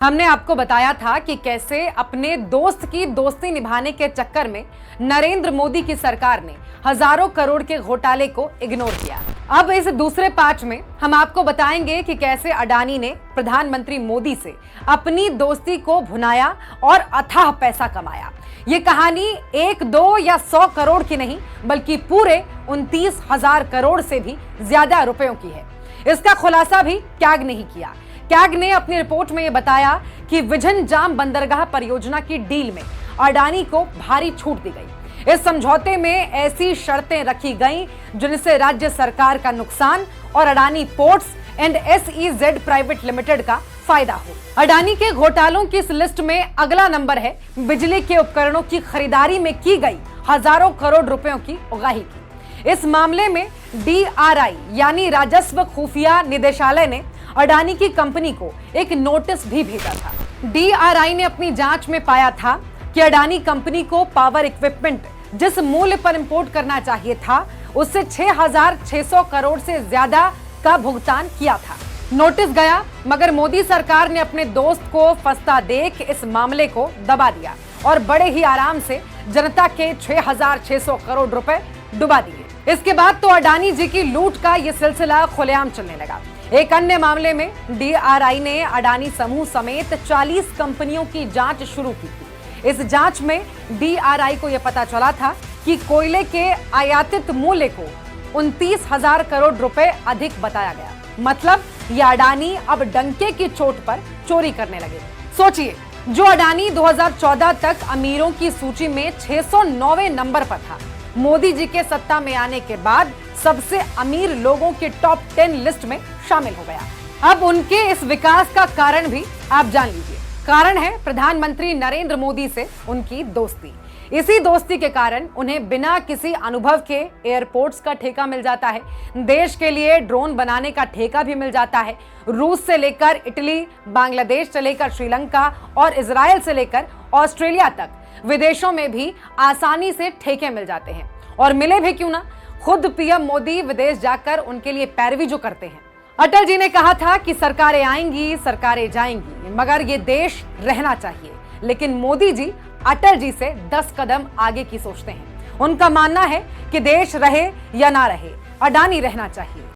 हमने आपको बताया था कि कैसे अपने दोस्त की दोस्ती निभाने के चक्कर में नरेंद्र मोदी की सरकार ने हजारों करोड़ के घोटाले को इग्नोर किया। अब इस दूसरे पार्ट में हम आपको बताएंगे कि कैसे अडानी ने प्रधानमंत्री मोदी से अपनी दोस्ती को भुनाया और अथाह पैसा कमाया। ये कहानी 1, 2 या 100 करोड़ की नहीं, बल्कि पूरे 29,000 करोड़ से भी ज्यादा रुपयों की है। इसका खुलासा भी कैग ने ही किया। कैग ने अपनी रिपोर्ट में यह बताया कि विजन जाम बंदरगाह परियोजना की डील में अडानी को भारी छूट दी गई। इस समझौते में ऐसी शर्तें रखी गईं जिनसे राज्य सरकार का नुकसान और Adani ports and SEZ private limited का फायदा हो। अडानी के घोटालों की इस लिस्ट में अगला नंबर है बिजली के उपकरणों की खरीदारी में की गई हजारों करोड़ रुपयों की उगाही की। इस मामले में DRI यानी राजस्व खुफिया निदेशालय ने अडानी की कंपनी को एक नोटिस भी भेजा था। DRI ने अपनी जांच में पाया था कि अडानी कंपनी को पावर इक्विपमेंट जिस मूल्य पर इंपोर्ट करना चाहिए था उससे 6,600 करोड़ से ज्यादा का भुगतान किया था। नोटिस गया, मगर मोदी सरकार ने अपने दोस्त को फंसता देख इस मामले को दबा दिया और बड़े ही आराम से जनता के 6,600 करोड़ रुपए डुबा दिए। इसके बाद तो अडानी जी की लूट का यह सिलसिला खुलेआम चलने लगा। एक अन्य मामले में DRI ने अडानी समूह समेत 40 कंपनियों की जांच शुरू की थी। इस जांच में DRI को यह पता चला था कि कोयले के आयातित मूल्य को 29,000 करोड़ रुपए अधिक बताया गया। मतलब यह अडानी अब डंके की चोट पर चोरी करने लगे। सोचिए, जो अडानी 2014 तक अमीरों की सूची में 609वें नंबर पर था, मोदी जी के सत्ता में आने के बाद सबसे अमीर लोगों की टॉप 10 लिस्ट में शामिल हो गया। अब उनके इस विकास का कारण भी आप जान लीजिए। कारण है प्रधानमंत्री नरेंद्र मोदी से उनकी दोस्ती। इसी दोस्ती के कारण उन्हें बिना किसी अनुभव के एयरपोर्ट्स का ठेका मिल जाता है, देश के लिए ड्रोन बनाने का ठेका भी मिल जाता है। रूस से लेकर इटली, बांग्लादेश से लेकर श्रीलंका और इजराइल से लेकर ऑस्ट्रेलिया तक विदेशों में भी आसानी से ठेके मिल जाते हैं। और मिले भी क्यों ना, खुद PM मोदी विदेश जाकर उनके लिए पैरवी जो करते हैं। अटल जी ने कहा था कि सरकारें आएंगी, सरकारें जाएंगी, मगर ये देश रहना चाहिए। लेकिन मोदी जी अटल जी से 10 कदम आगे की सोचते हैं। उनका मानना है कि देश रहे या ना रहे, अडानी रहना चाहिए।